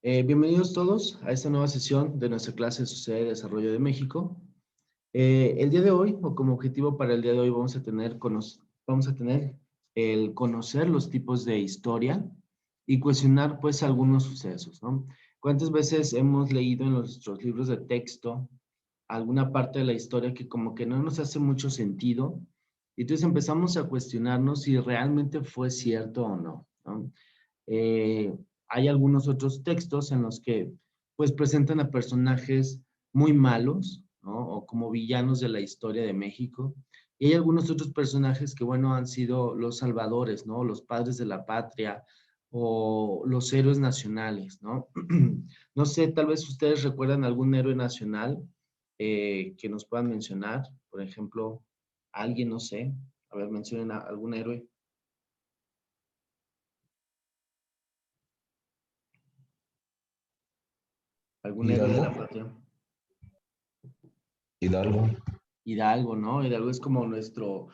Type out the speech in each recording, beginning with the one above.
Bienvenidos todos a esta nueva sesión de nuestra clase de Sociedad y Desarrollo de México. El día de hoy, o como objetivo para el día de hoy, vamos a tener el conocer los tipos de historia y cuestionar pues algunos sucesos, ¿no? ¿Cuántas veces hemos leído en nuestros libros de texto alguna parte de la historia que como que no nos hace mucho sentido? Y entonces empezamos a cuestionarnos si realmente fue cierto o no, ¿no? Eh, Hay algunos otros textos en los que pues presentan a personajes muy malos, ¿no? O como villanos de la historia de México. Y hay algunos otros personajes que, bueno, han sido los salvadores, ¿no? Los padres de la patria o los héroes nacionales, ¿no? No sé, tal vez ustedes recuerdan algún héroe nacional que nos puedan mencionar. Por ejemplo, alguien, no sé. A ver, mencionen a algún héroe. ¿Algún héroe de Hidalgo, la patria? Hidalgo, Hidalgo, ¿no? Hidalgo es como nuestro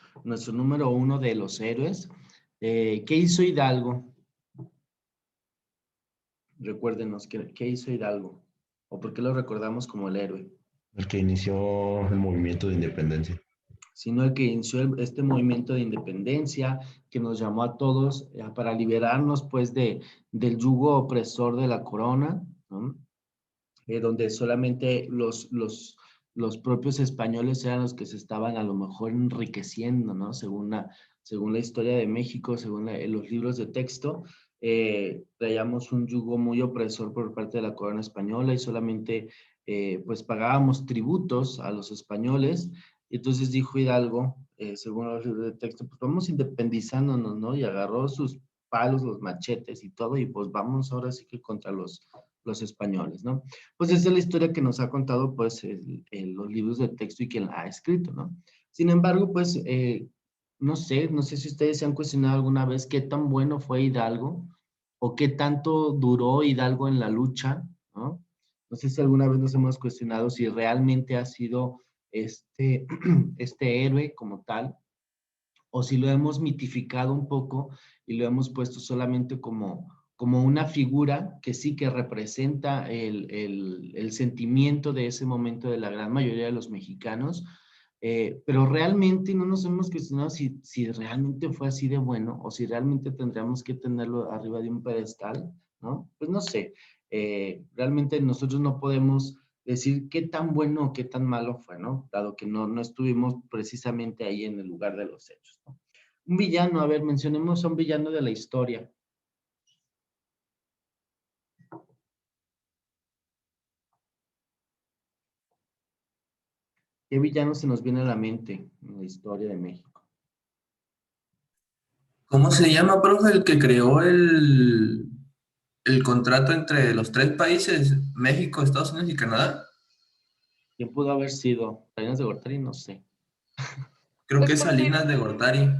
número uno de los héroes. ¿Qué hizo Hidalgo? Recuérdenos, ¿qué hizo Hidalgo? ¿O por qué lo recordamos como el héroe? el que inició el movimiento de independencia. Sino el que inició este movimiento de independencia, que nos llamó a todos para liberarnos, pues, del yugo opresor de la corona, ¿no? Donde solamente los propios españoles eran los que se estaban a lo mejor enriqueciendo, ¿no? Según la historia de México, según los libros de texto, traíamos un yugo muy opresor por parte de la corona española y solamente pues pagábamos tributos a los españoles. Y entonces dijo Hidalgo, según los libros de texto, pues vamos independizándonos, ¿no? Y agarró sus palos, los machetes y todo, y pues vamos ahora sí que contra los españoles, ¿no? Pues esa es la historia que nos ha contado, pues, los libros de texto y quien la ha escrito, ¿no? Sin embargo, pues, no sé si ustedes se han cuestionado alguna vez qué tan bueno fue Hidalgo o qué tanto duró Hidalgo en la lucha, ¿no? No sé si alguna vez nos hemos cuestionado si realmente ha sido este héroe como tal, o si lo hemos mitificado un poco y lo hemos puesto solamente como una figura que sí que representa el sentimiento de ese momento de la gran mayoría de los mexicanos, pero realmente no nos hemos cuestionado si realmente fue así de bueno o si realmente tendríamos que tenerlo arriba de un pedestal, ¿no? Pues no sé, realmente nosotros no podemos decir qué tan bueno o qué tan malo fue, ¿no? Dado que no estuvimos precisamente ahí en el lugar de los hechos, ¿no? Un villano, a ver, mencionemos a un villano de la historia. ¿Qué villano se nos viene a la mente en la historia de México? ¿Cómo se llama, profe, el que creó el contrato entre los tres países, México, Estados Unidos y Canadá? ¿Quién pudo haber sido? ¿Salinas de Gortari? No sé. Creo Pues que es Porfirio Salinas de Díaz. Gortari.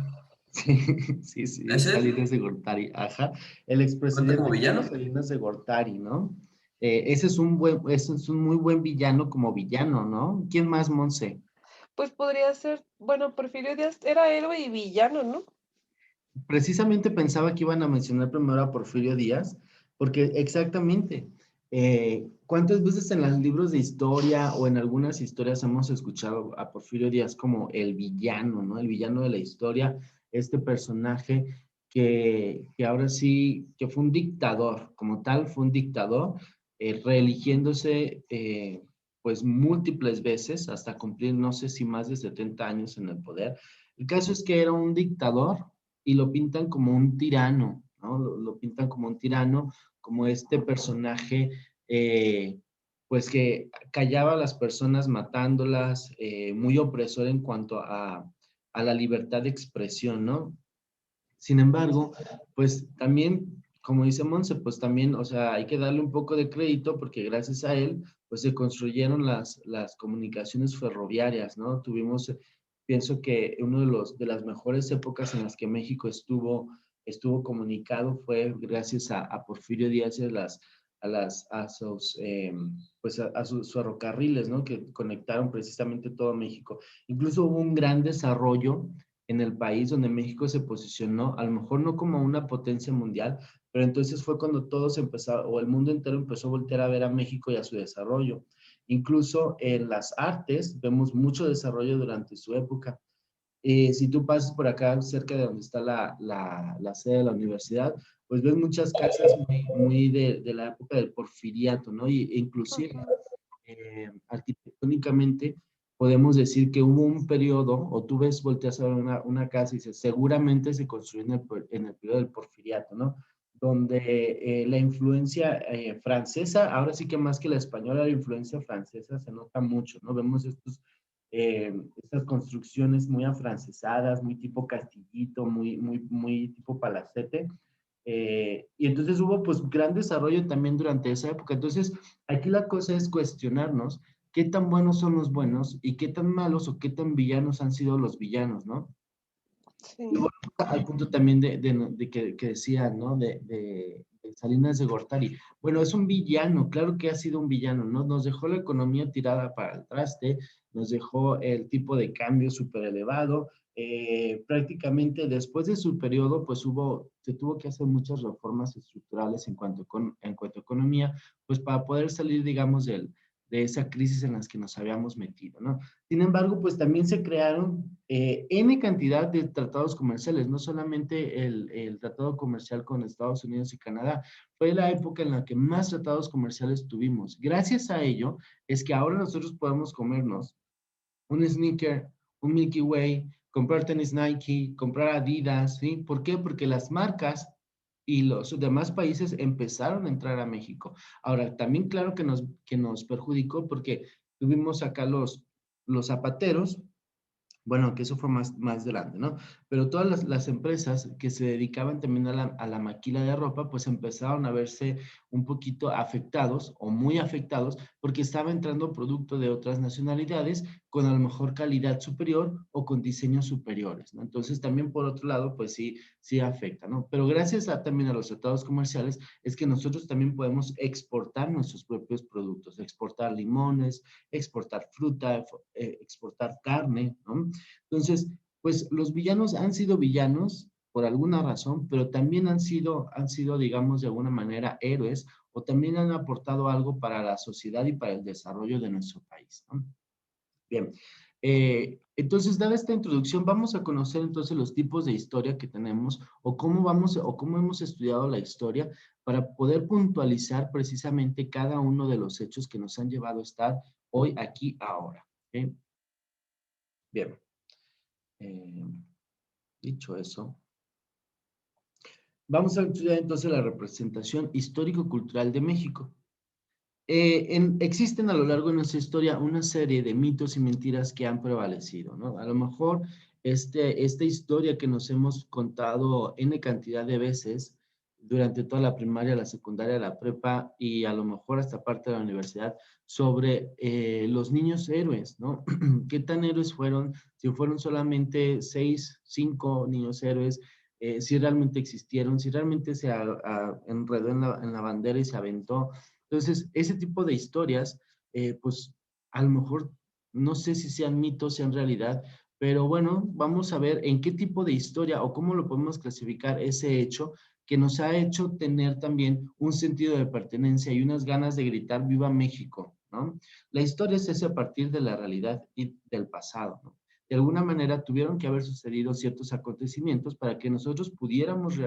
Sí, sí, sí, ¿Es es él? Salinas de Gortari, ajá. El ¿Cuenta como expresidente villano? Carlos Salinas de Gortari, ¿no? Ese es un muy buen villano como villano, ¿no? ¿Quién más, Monse? Pues podría ser, bueno, Porfirio Díaz era héroe y villano, ¿no? Precisamente pensaba que iban a mencionar primero a Porfirio Díaz, porque exactamente, ¿cuántas veces en los libros de historia o en algunas historias hemos escuchado a Porfirio Díaz como el villano, ¿no? El villano de la historia, este personaje que ahora sí, que fue un dictador, como tal, fue un dictador, reeligiéndose pues múltiples veces hasta cumplir, no sé si más de 70 años en el poder. El caso es que era un dictador y lo pintan como un tirano, ¿no? Lo pintan como un tirano, como este personaje, pues que callaba a las personas matándolas, muy opresor en cuanto a la libertad de expresión, ¿no? Sin embargo, pues también, como dice Monse, pues también, o sea, hay que darle un poco de crédito porque gracias a él, pues se construyeron las comunicaciones ferroviarias, ¿no? Tuvimos, pienso que uno de las mejores épocas en las que México estuvo comunicado fue gracias a Porfirio Díaz y a sus, pues a sus ferrocarriles, ¿no? Que conectaron precisamente todo México. Incluso hubo un gran desarrollo en el país donde México se posicionó, a lo mejor no como una potencia mundial, pero entonces fue cuando todos empezaron, o el mundo entero empezó a voltear a ver a México y a su desarrollo. Incluso en las artes vemos mucho desarrollo durante su época. Si tú pasas por acá, cerca de donde está la sede de la universidad, pues ves muchas casas muy de la época del porfiriato, ¿no? E inclusive Ujú. arquitectónicamente podemos decir que hubo un periodo, o tú ves, volteas a ver una casa y dices, seguramente se construyó en el periodo del porfiriato, ¿no? Donde la influencia francesa, ahora sí que más que la española, la influencia francesa se nota mucho, ¿no? Vemos estas construcciones muy afrancesadas, muy tipo castillito, muy tipo palacete. Y entonces hubo pues gran desarrollo también durante esa época. Entonces, aquí la cosa es cuestionarnos qué tan buenos son los buenos y qué tan malos o qué tan villanos han sido los villanos, ¿no? Y Sí. bueno, al punto también que decía, ¿no? De Salinas de Gortari. Bueno, es un villano, claro que ha sido un villano, ¿no? Nos dejó la economía tirada para el traste, nos dejó el tipo de cambio súper elevado. Prácticamente después de su periodo, pues se tuvo que hacer muchas reformas estructurales en cuanto a economía, pues para poder salir, digamos, de esa crisis en la que nos habíamos metido, ¿no? Sin embargo, pues también se crearon N cantidad de tratados comerciales, no solamente el tratado comercial con Estados Unidos y Canadá, fue la época en la que más tratados comerciales tuvimos. Gracias a ello es que ahora nosotros podemos comernos un sneaker, un Milky Way, comprar tenis Nike, comprar Adidas, ¿sí? ¿Por qué? Porque las marcas y los demás países empezaron a entrar a México. Ahora, también claro que nos perjudicó porque tuvimos acá los zapateros, bueno, que eso fue más grande, ¿no? Pero todas las empresas que se dedicaban también a la maquila de ropa, pues empezaron a verse un poquito afectados o muy afectados porque estaba entrando producto de otras nacionalidades con a lo mejor calidad superior o con diseños superiores, ¿no? Entonces también por otro lado, pues sí afecta, ¿no? Pero gracias también a los tratados comerciales es que nosotros también podemos exportar nuestros propios productos, exportar limones, exportar fruta, exportar carne, ¿no? Entonces, pues los villanos han sido villanos por alguna razón, pero también han sido, digamos, de alguna manera héroes o también han aportado algo para la sociedad y para el desarrollo de nuestro país, ¿no? Bien, entonces, dada esta introducción, vamos a conocer entonces los tipos de historia que tenemos o cómo hemos estudiado la historia para poder puntualizar precisamente cada uno de los hechos que nos han llevado a estar hoy, aquí, ahora. ¿Ok? Bien. Eh, Dicho eso, vamos a estudiar entonces la representación histórico-cultural de México. Existen a lo largo de nuestra historia una serie de mitos y mentiras que han prevalecido, ¿no? A lo mejor esta historia que nos hemos contado N cantidad de veces durante toda la primaria, la secundaria, la prepa y a lo mejor hasta parte de la universidad sobre los niños héroes, ¿no? ¿Qué tan héroes fueron? Si fueron solamente 6, 5 niños héroes, si realmente existieron, si realmente se enredó en la bandera y se aventó. Entonces, ese tipo de historias, pues a lo mejor no sé si sean mitos, sean realidad, pero bueno, vamos a ver en qué tipo de historia o cómo lo podemos clasificar ese hecho que nos ha hecho tener también un sentido de pertenencia y unas ganas de gritar ¡Viva México!, ¿no? La historia es ese a partir de la realidad y del pasado, ¿no? De alguna manera tuvieron que haber sucedido ciertos acontecimientos para que nosotros pudiéramos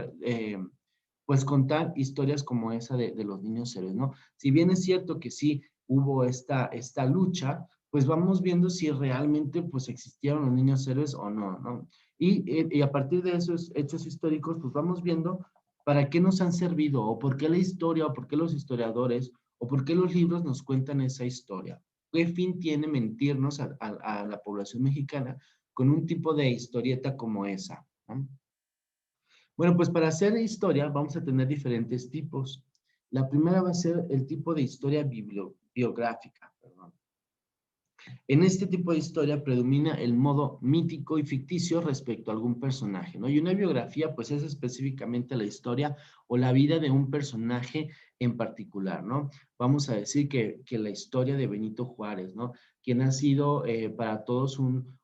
pues contar historias como esa de los niños héroes, ¿no? Si bien es cierto que sí hubo esta lucha, pues vamos viendo si realmente pues existieron los niños héroes o no, ¿no? Y a partir de esos hechos históricos, pues vamos viendo para qué nos han servido o por qué la historia o por qué los historiadores o por qué los libros nos cuentan esa historia. ¿Qué fin tiene mentirnos a la población mexicana con un tipo de historieta como esa, ¿no? Bueno, pues para hacer historia vamos a tener diferentes tipos. La primera va a ser el tipo de historia biográfica, perdón. En este tipo de historia predomina el modo mítico y ficticio respecto a algún personaje, ¿no? Y una biografía, pues es específicamente la historia o la vida de un personaje en particular, ¿no? Vamos a decir que la historia de Benito Juárez, ¿no? Quien ha sido para todos un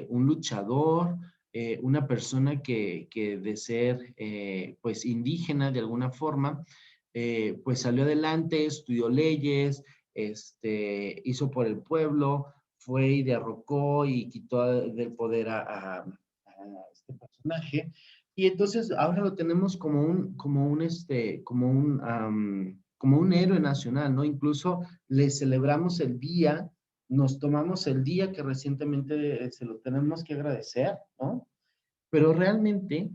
luchador, una persona que de ser pues indígena de alguna forma, pues salió adelante, estudió leyes, hizo por el pueblo, fue y derrocó y quitó del poder a este personaje. Y entonces ahora lo tenemos como un héroe nacional, ¿no? Incluso le celebramos el día, nos tomamos el día que recientemente se lo tenemos que agradecer, ¿no? Pero realmente,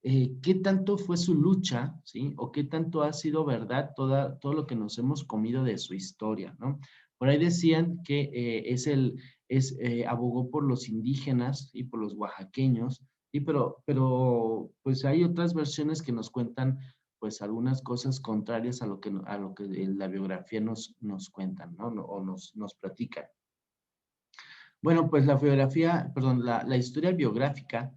¿qué tanto fue su lucha, sí? O qué tanto ha sido verdad todo lo que nos hemos comido de su historia, ¿no? Por ahí decían que abogó por los indígenas y por los oaxaqueños, sí, pero pues hay otras versiones que nos cuentan pues algunas cosas contrarias a lo que en la biografía nos cuentan, ¿no? O nos platican. Bueno, pues la historia biográfica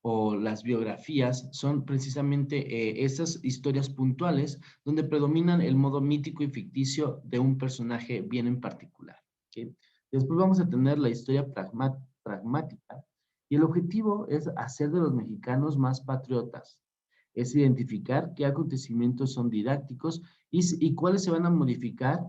o las biografías son precisamente esas historias puntuales donde predominan el modo mítico y ficticio de un personaje bien en particular. ¿Sí? Después vamos a tener la historia pragmática y el objetivo es hacer de los mexicanos más patriotas. Es identificar qué acontecimientos son didácticos y cuáles se van a modificar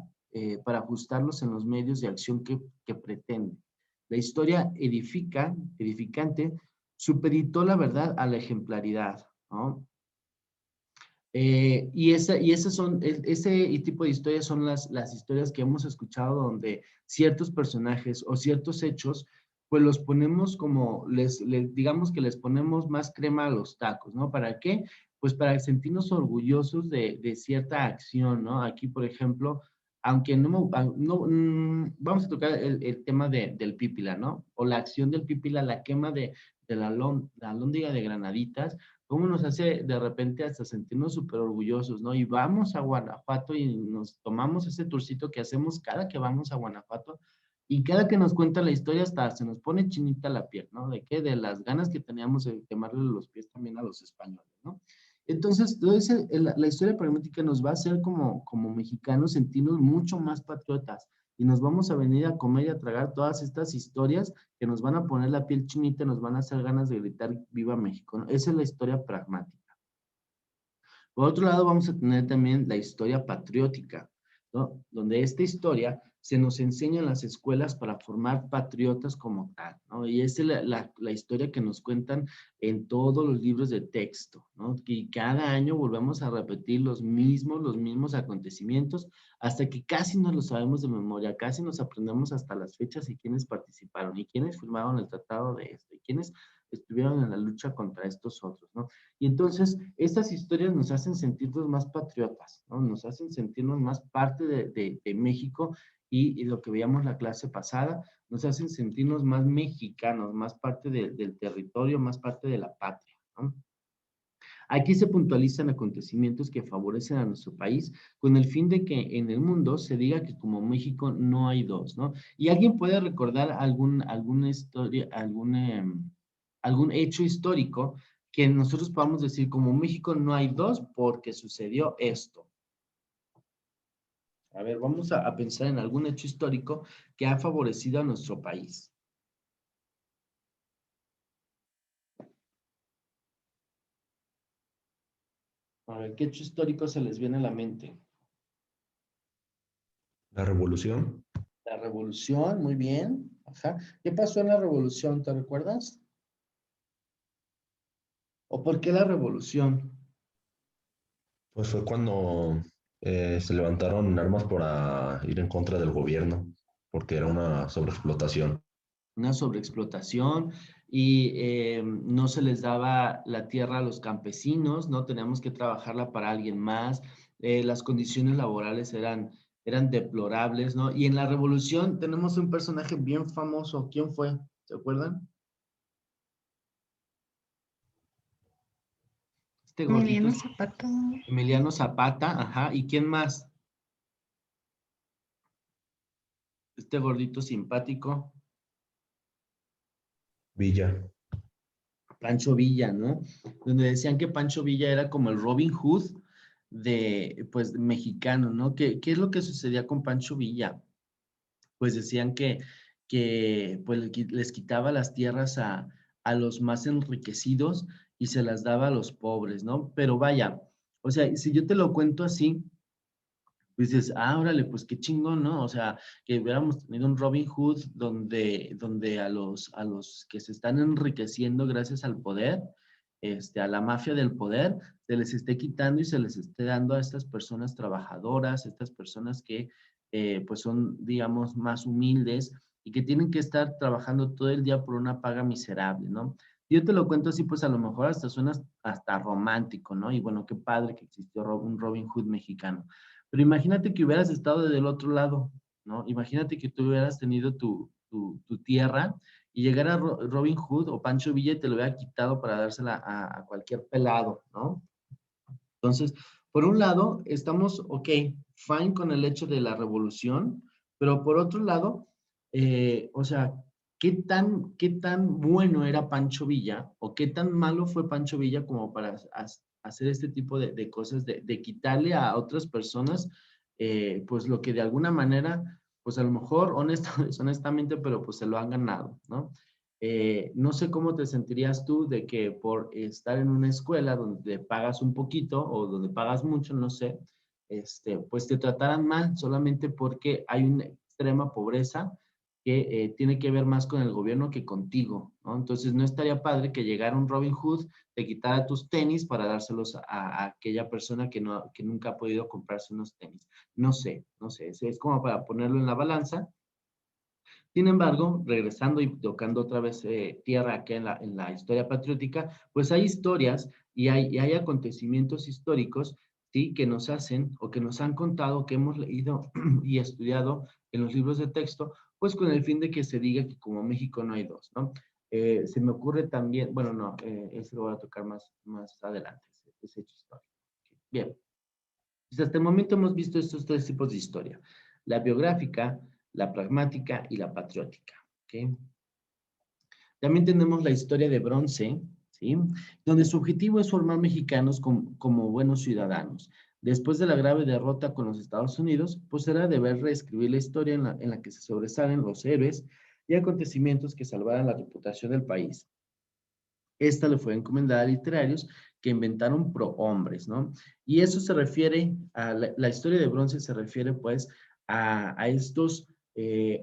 para ajustarlos en los medios de acción que pretenden. La historia edificante, supeditó la verdad a la ejemplaridad, ¿no? Ese tipo de historias son las historias que hemos escuchado donde ciertos personajes o ciertos hechos, pues los ponemos como, digamos que les ponemos más crema a los tacos, ¿no? ¿Para qué? Pues para sentirnos orgullosos de cierta acción, ¿no? Aquí, por ejemplo, aunque vamos a tocar el tema del pípila, ¿no? O la acción del pípila, la quema de la alhóndiga de Granaditas, cómo nos hace de repente hasta sentirnos súper orgullosos, ¿no? Y vamos a Guanajuato y nos tomamos ese tourcito que hacemos cada que vamos a Guanajuato y cada que nos cuenta la historia hasta se nos pone chinita la piel, ¿no? ¿De qué? De las ganas que teníamos de quemarle los pies también a los españoles, ¿no? Entonces, la historia pragmática nos va a hacer como mexicanos sentirnos mucho más patriotas y nos vamos a venir a comer y a tragar todas estas historias que nos van a poner la piel chinita, nos van a hacer ganas de gritar ¡Viva México! ¿No? Esa es la historia pragmática. Por otro lado, vamos a tener también la historia patriótica, ¿no? Donde esta historia se nos enseña en las escuelas para formar patriotas como tal, ¿no? Y esa es la historia que nos cuentan en todos los libros de texto, ¿no? Y cada año volvemos a repetir los mismos acontecimientos hasta que casi nos lo sabemos de memoria, casi nos aprendemos hasta las fechas y quiénes participaron y quiénes firmaron el tratado de esto y quiénes estuvieron en la lucha contra estos otros, ¿no? Y entonces, estas historias nos hacen sentirnos más patriotas, ¿no? Nos hacen sentirnos más parte de México y lo que veíamos la clase pasada, nos hacen sentirnos más mexicanos, más parte del territorio, más parte de la patria, ¿no? Aquí se puntualizan acontecimientos que favorecen a nuestro país con el fin de que en el mundo se diga que como México no hay dos, ¿no? ¿Y alguien puede recordar alguna historia, algún hecho histórico que nosotros podamos decir como México no hay dos porque sucedió esto? A ver, vamos a pensar en algún hecho histórico que ha favorecido a nuestro país. A ver, ¿qué hecho histórico se les viene a la mente? La revolución. La revolución, muy bien. Ajá. ¿Qué pasó en la revolución? ¿Te recuerdas? ¿O por qué la revolución? Pues fue cuando se levantaron armas para ir en contra del gobierno, porque era una sobreexplotación. Una sobreexplotación y no se les daba la tierra a los campesinos, no teníamos que trabajarla para alguien más, las condiciones laborales eran deplorables, ¿no? Y en la revolución tenemos un personaje bien famoso, ¿quién fue? ¿Se acuerdan? Este gordito. Emiliano Zapata. Emiliano Zapata, ajá, ¿y quién más? Este gordito simpático. Villa. Pancho Villa, ¿no? Donde decían que Pancho Villa era como el Robin Hood pues, mexicano, ¿no? ¿Qué es lo que sucedía con Pancho Villa? Pues decían que pues, les quitaba las tierras a los más enriquecidos y se las daba a los pobres, ¿no? Pero vaya, o sea, si yo te lo cuento así, pues dices, ah, órale, pues qué chingón, ¿no? O sea, que hubiéramos tenido un Robin Hood donde a los que se están enriqueciendo gracias al poder, a la mafia del poder, se les esté quitando y se les esté dando a estas personas trabajadoras, estas personas que pues son, digamos, más humildes y que tienen que estar trabajando todo el día por una paga miserable, ¿no? Si yo te lo cuento así, pues a lo mejor hasta suena hasta romántico, ¿no? Y bueno, qué padre que existió un Robin Hood mexicano. Pero imagínate que hubieras estado del otro lado, ¿no? Imagínate que tú hubieras tenido tu tierra y llegara Robin Hood o Pancho Villa y te lo hubiera quitado para dársela a cualquier pelado, ¿no? Entonces, por un lado, estamos, ok, fine con el hecho de la revolución, pero por otro lado, o sea, qué tan bueno era Pancho Villa o qué tan malo fue Pancho Villa como para hacer este tipo de cosas, de quitarle a otras personas, pues lo que de alguna manera, pues a lo mejor honestamente, pero pues se lo han ganado, ¿no? No sé cómo te sentirías tú de que por estar en una escuela donde pagas un poquito o donde pagas mucho, no sé, pues te trataran mal solamente porque hay una extrema pobreza que tiene que ver más con el gobierno que contigo, ¿no? Entonces no estaría padre que llegara un Robin Hood, te quitara tus tenis para dárselos a aquella persona que nunca ha podido comprarse unos tenis. No sé, es como para ponerlo en la balanza. Sin embargo, regresando y tocando otra vez tierra aquí en la historia patriótica, pues hay historias y hay acontecimientos históricos, ¿sí? Que nos hacen o que nos han contado, que hemos leído y estudiado en los libros de texto, pues con el fin de que se diga que como México no hay dos, ¿no? Se me ocurre también, bueno, no, eso lo voy a tocar más adelante, ese hecho histórico. Bien, pues hasta el momento hemos visto estos tres tipos de historia, la biográfica, la pragmática y la patriótica. ¿Okay? También tenemos la historia de bronce, ¿sí? Donde su objetivo es formar mexicanos como buenos ciudadanos. Después de la grave derrota con los Estados Unidos, pues será deber reescribir la historia en la que se sobresalen los héroes y acontecimientos que salvaran la reputación del país. Esta le fue encomendada a literarios que inventaron prohombres, ¿no? Y eso se refiere a la historia de bronce, se refiere pues a estos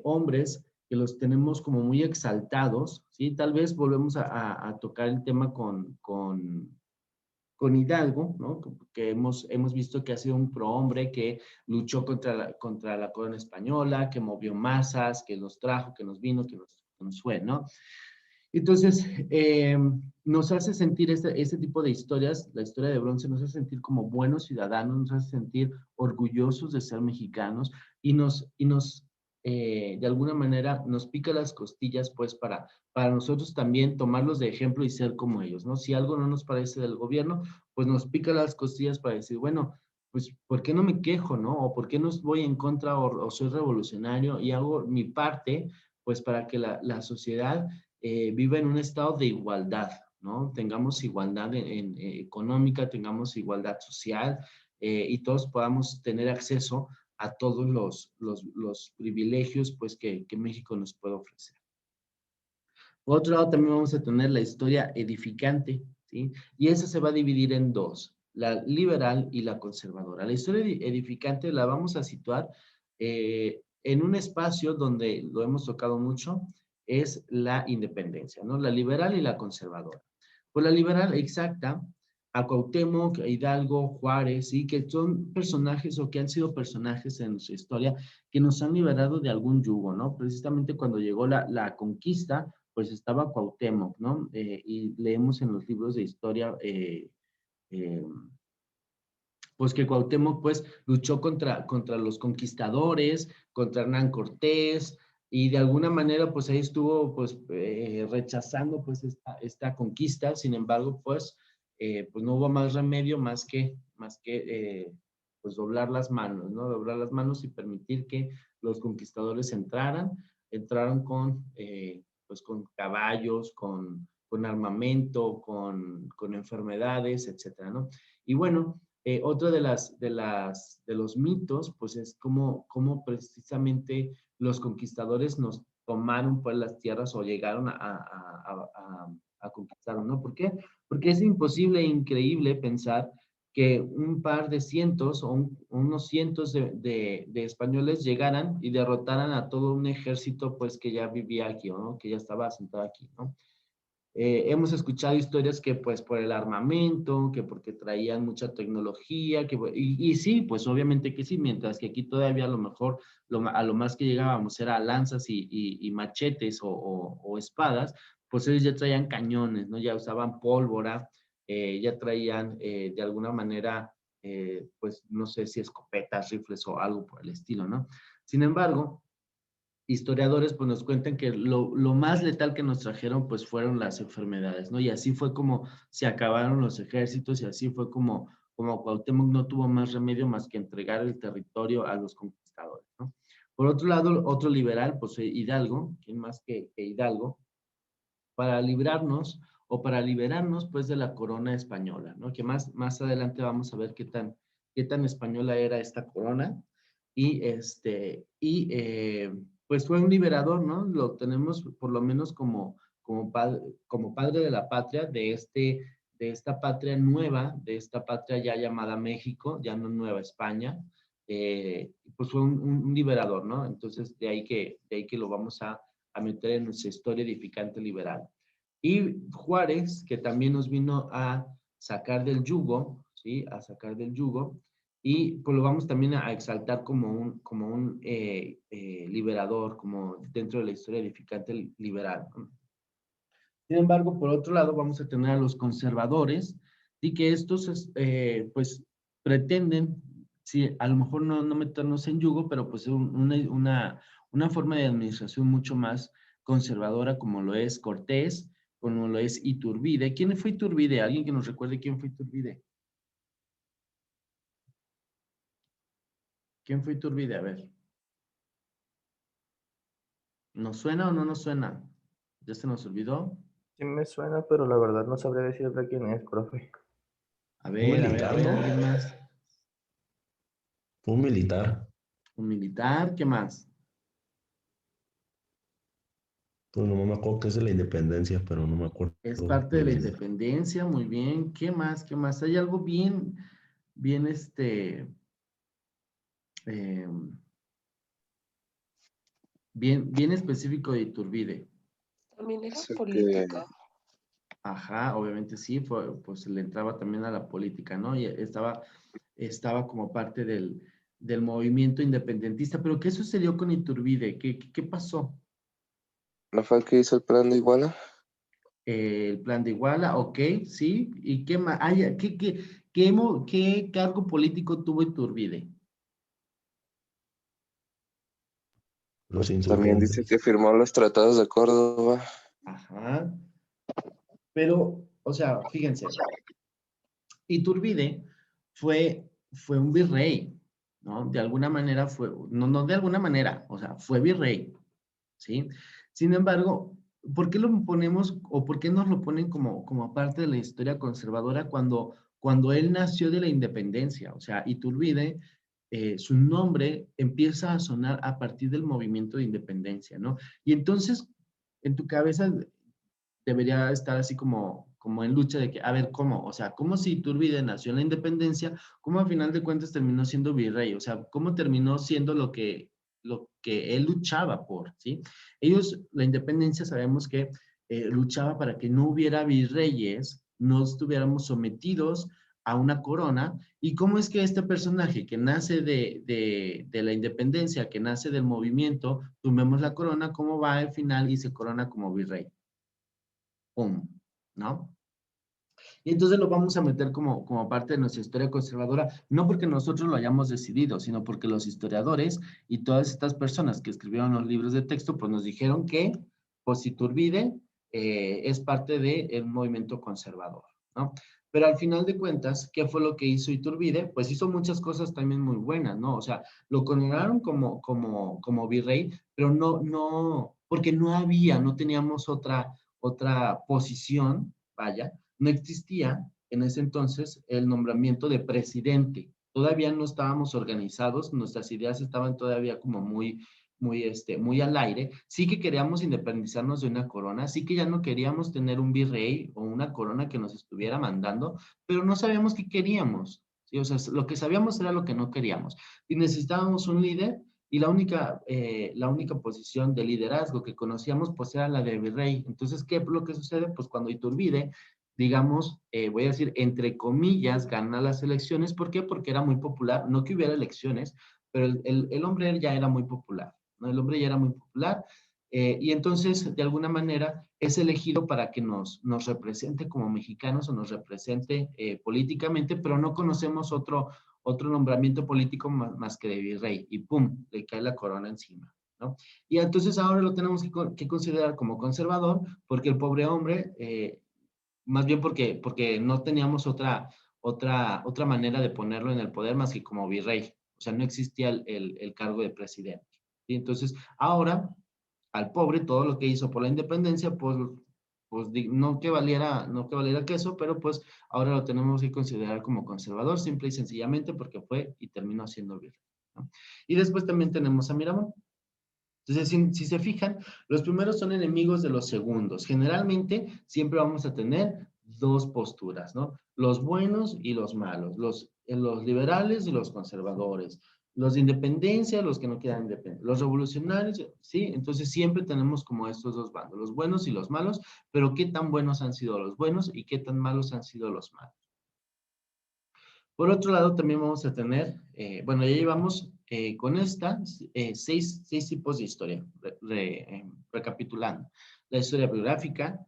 hombres que los tenemos como muy exaltados, ¿sí? Tal vez volvemos a tocar el tema con Hidalgo, ¿no? Que hemos visto que ha sido un prohombre que luchó contra la corona española, que movió masas, que nos trajo, que nos vino, que nos fue, ¿no? Entonces, nos hace sentir este tipo de historias, la historia de bronce nos hace sentir como buenos ciudadanos, nos hace sentir orgullosos de ser mexicanos y de alguna manera, nos pica las costillas, pues, para nosotros también tomarlos de ejemplo y ser como ellos, ¿no? Si algo no nos parece del gobierno, pues nos pica las costillas para decir, bueno, pues, ¿por qué no me quejo, no? O ¿por qué no voy en contra o soy revolucionario y hago mi parte, pues, para que la sociedad viva en un estado de igualdad, ¿no? Tengamos igualdad económica, tengamos igualdad social y todos podamos tener acceso a todos los privilegios pues, que México nos puede ofrecer. Por otro lado, también vamos a tener la historia edificante, ¿sí? Y esa se va a dividir en dos, la liberal y la conservadora. La historia edificante la vamos a situar en un espacio donde lo hemos tocado mucho, es la independencia, ¿no? La liberal y la conservadora. Pues la liberal exacta, a Cuauhtémoc, a Hidalgo, Juárez, ¿sí? Que son personajes o que han sido personajes en su historia que nos han liberado de algún yugo, ¿no? Precisamente cuando llegó la conquista, pues estaba Cuauhtémoc, ¿no? Y leemos en los libros de historia, eh, pues que Cuauhtémoc, pues, luchó contra los conquistadores, contra Hernán Cortés, y de alguna manera, pues, ahí estuvo, pues, rechazando, pues, esta conquista. Sin embargo, pues no hubo más remedio pues, doblar las manos, ¿no? Doblar las manos y permitir que los conquistadores entraran pues, con caballos, con armamento, con enfermedades, etcétera, ¿no? Y bueno, otro de los mitos, pues es como precisamente los conquistadores nos tomaron pues las tierras o llegaron a a conquistarlo, ¿no? ¿Por qué? Porque es imposible e increíble pensar que un par de cientos o unos cientos de españoles llegaran y derrotaran a todo un ejército, pues, que ya vivía aquí, ¿no? Que ya estaba asentado aquí, ¿no? Hemos escuchado historias que pues por el armamento, que porque traían mucha tecnología, y sí, pues obviamente que sí, mientras que aquí todavía a lo mejor a lo más que llegábamos era lanzas y machetes o espadas, pues ellos ya traían cañones, ¿no? Ya usaban pólvora, ya traían de alguna manera, pues no sé si escopetas, rifles o algo por el estilo, ¿no? Sin embargo, historiadores pues nos cuentan que lo más letal que nos trajeron pues fueron las enfermedades, ¿no? Y así fue como se acabaron los ejércitos y así fue como Cuauhtémoc no tuvo más remedio más que entregar el territorio a los conquistadores, ¿no? Por otro lado, otro liberal, pues Hidalgo, ¿quién más que Hidalgo? Para librarnos o para liberarnos pues de la corona española, ¿no? Que más adelante vamos a ver qué tan española era esta corona pues fue un liberador, ¿no? Lo tenemos por lo menos como padre de la patria, de esta patria nueva, de esta patria ya llamada México, ya no Nueva España, pues fue un liberador, ¿no? Entonces de ahí que lo vamos a meter en nuestra historia edificante liberal. Y Juárez, que también nos vino a sacar del yugo, ¿sí? A sacar del yugo, y pues lo vamos también a exaltar como un liberador, como dentro de la historia edificante liberal, ¿no? Sin embargo, por otro lado, vamos a tener a los conservadores, y que estos, pues, pretenden, sí, a lo mejor no meternos en yugo, pero pues una forma de administración mucho más conservadora, como lo es Cortés, como lo es Iturbide. ¿Quién fue Iturbide? ¿Alguien que nos recuerde quién fue Iturbide? ¿Quién fue Iturbide? A ver. ¿Nos suena o no nos suena? ¿Ya se nos olvidó? Sí me suena, pero la verdad no sabría decirle quién es, profe. Un A militar, ver, ¿no? alguien más. Un militar. Un militar, ¿qué más? Pues no me acuerdo que es de la independencia, pero no me acuerdo Es parte de la muy bien. independencia, muy bien. ¿Qué más? ¿Qué más? Hay algo bien, eh, bien específico de Iturbide. También era Es el que, política. Ajá, obviamente sí, pues le entraba también a la política, ¿no? Y estaba como parte del movimiento independentista. Pero ¿qué sucedió con Iturbide? ¿Qué pasó? ¿no fue el que hizo el plan de Iguala? El plan de Iguala, ok, sí. ¿Y qué más? Ah, ya, ¿qué cargo político tuvo Iturbide? Los También dice que insurgentes. firmó los tratados de Córdoba. Ajá. Pero, o sea, fíjense, Iturbide fue un virrey, ¿no? De alguna manera no de alguna manera, o sea, fue virrey, ¿sí? Sin embargo, ¿por qué lo ponemos o por qué nos lo ponen como parte de la historia conservadora cuando él nació de la independencia? O sea, Iturbide, su nombre empieza a sonar a partir del movimiento de independencia, ¿no? Y entonces, en tu cabeza debería estar así como en lucha de que, a ver, ¿cómo? O sea, ¿cómo si Iturbide nació en la independencia, cómo a final de cuentas terminó siendo virrey? O sea, ¿cómo terminó siendo lo que él luchaba por, ¿sí? Ellos, la independencia, sabemos que luchaba para que no hubiera virreyes, no estuviéramos sometidos a una corona. ¿Y cómo es que este personaje que nace de la independencia, que nace del movimiento, tomemos la corona, cómo va al final y se corona como virrey? ¡Pum! ¿No? Y entonces lo vamos a meter como parte de nuestra historia conservadora, no porque nosotros lo hayamos decidido, sino porque los historiadores y todas estas personas que escribieron los libros de texto, pues nos dijeron que pues Iturbide es parte del movimiento conservador, ¿no? Pero al final de cuentas, ¿qué fue lo que hizo Iturbide? Pues hizo muchas cosas también muy buenas, ¿no? O sea, lo coronaron como virrey, pero no, porque no teníamos otra posición, vaya, no existía en ese entonces el nombramiento de presidente. Todavía no estábamos organizados, nuestras ideas estaban todavía como muy al aire. Sí que queríamos independizarnos de una corona, sí que ya no queríamos tener un virrey o una corona que nos estuviera mandando, pero no sabíamos qué queríamos, ¿sí? O sea, lo que sabíamos era lo que no queríamos. Y necesitábamos un líder, y la única posición de liderazgo que conocíamos, pues era la de virrey. Entonces, ¿qué es lo que sucede? Pues cuando Iturbide, digamos, voy a decir, entre comillas, gana las elecciones. ¿Por qué? Porque era muy popular, no que hubiera elecciones, pero el hombre él ya era muy popular, ¿no? El hombre ya era muy popular, y entonces, de alguna manera, es elegido para que nos represente como mexicanos o nos represente políticamente, pero no conocemos otro nombramiento político más que de virrey, y ¡pum!, le cae la corona encima, ¿no? Y entonces ahora lo tenemos que considerar como conservador, porque el pobre hombre, más bien porque no teníamos otra manera de ponerlo en el poder más que como virrey. O sea, no existía el cargo de presidente. Y entonces, ahora, al pobre, todo lo que hizo por la independencia, pues no que valiera queso, pero pues ahora lo tenemos que considerar como conservador, simple y sencillamente porque fue y terminó siendo virrey, ¿no? Y después también tenemos a Miramón. Entonces, si se fijan, los primeros son enemigos de los segundos. Generalmente, siempre vamos a tener dos posturas, ¿no? Los buenos y los malos, los liberales y los conservadores, los de independencia, los que no quieran independencia, los revolucionarios, ¿sí? Entonces, siempre tenemos como estos dos bandos, los buenos y los malos, pero ¿qué tan buenos han sido los buenos y qué tan malos han sido los malos? Por otro lado, también vamos a tener, bueno, ya llevamos con seis tipos de historia, recapitulando. La historia biográfica,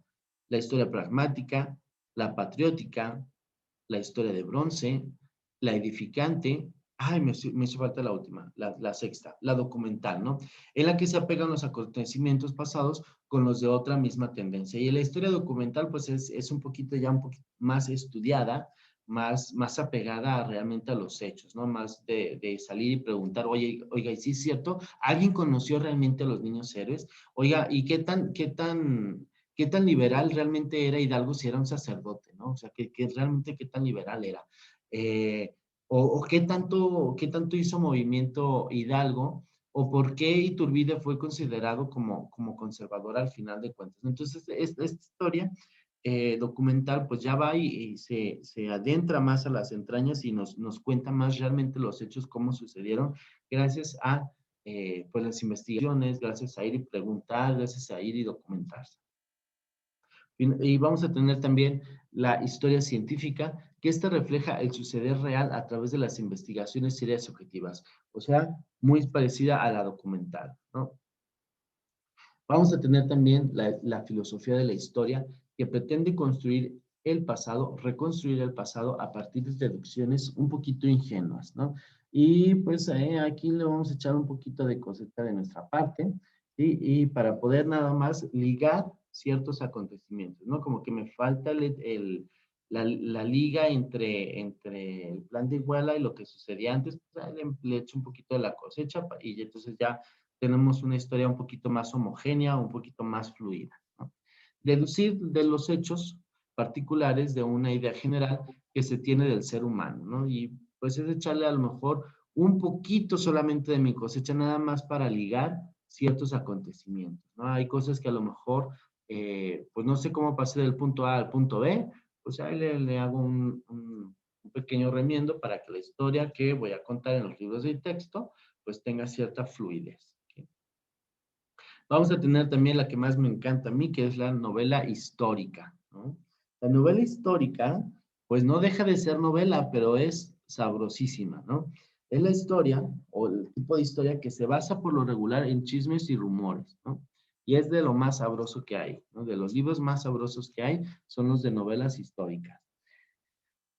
la historia pragmática, la patriótica, la historia de bronce, la edificante, ay, me hizo falta la última, la sexta, la documental, ¿no? En la que se apegan los acontecimientos pasados con los de otra misma tendencia. Y la historia documental, pues es un poquito más estudiada, más apegada realmente a los hechos, ¿no? Más de salir y preguntar, oiga, ¿y sí es cierto? ¿Alguien conoció realmente a los niños héroes? Oiga, ¿y qué tan liberal realmente era Hidalgo si era un sacerdote, ¿no? O sea, realmente qué tan liberal era. Eh, o qué tanto hizo movimiento Hidalgo, o por qué Iturbide fue considerado como conservador al final de cuentas. Entonces, esta historia documental, pues ya va y se adentra más a las entrañas y nos cuenta más realmente los hechos, cómo sucedieron, gracias a pues las investigaciones, gracias a ir y preguntar, gracias a ir y documentarse. Y vamos a tener también la historia científica, que esta refleja el suceder real a través de las investigaciones serias y objetivas, o sea, muy parecida a la documental, ¿no? Vamos a tener también la filosofía de la historia, que pretende construir el pasado, reconstruir el pasado a partir de deducciones un poquito ingenuas, ¿no? Y pues aquí le vamos a echar un poquito de cosita de nuestra parte, ¿sí? Y para poder nada más ligar ciertos acontecimientos, ¿no? Como que me falta la liga entre el plan de Iguala y lo que sucedía antes, pues, le echo un poquito de la cosecha y entonces ya tenemos una historia un poquito más homogénea, un poquito más fluida, ¿no? Deducir de los hechos particulares de una idea general que se tiene del ser humano, ¿no? Y pues es echarle a lo mejor un poquito solamente de mi cosecha, nada más para ligar ciertos acontecimientos, ¿no? Hay cosas que a lo mejor, pues no sé cómo pasé del punto A al punto B, pues ahí le hago un pequeño remiendo para que la historia que voy a contar en los libros de texto, pues tenga cierta fluidez. Vamos a tener también la que más me encanta a mí, que es la novela histórica, ¿no? La novela histórica, pues no deja de ser novela, pero es sabrosísima, ¿no? Es la historia o el tipo de historia que se basa por lo regular en chismes y rumores, ¿no? Y es de lo más sabroso que hay, ¿no? De los libros más sabrosos que hay son los de novelas históricas.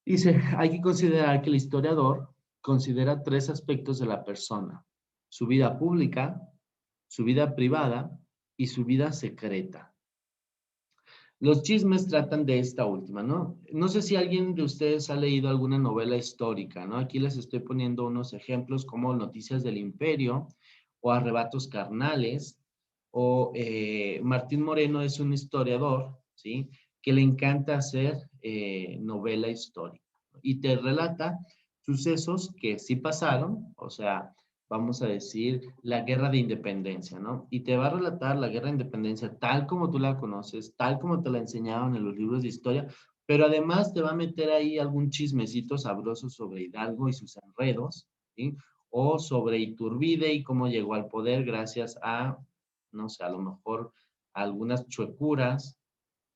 Dice, hay que considerar que el historiador considera tres aspectos de la persona: su vida pública, su vida privada y su vida secreta. Los chismes tratan de esta última, ¿no? No sé si alguien de ustedes ha leído alguna novela histórica, ¿no? Aquí les estoy poniendo unos ejemplos como Noticias del Imperio o Arrebatos Carnales, o Martín Moreno es un historiador, ¿sí? Que le encanta hacer novela histórica, ¿no? Y te relata sucesos que sí pasaron, o sea, vamos a decir, la guerra de independencia, ¿no? Y te va a relatar la guerra de independencia tal como tú la conoces, tal como te la enseñaron en los libros de historia, pero además te va a meter ahí algún chismecito sabroso sobre Hidalgo y sus enredos, ¿sí? O sobre Iturbide y cómo llegó al poder gracias a, no sé, a lo mejor algunas chuecuras,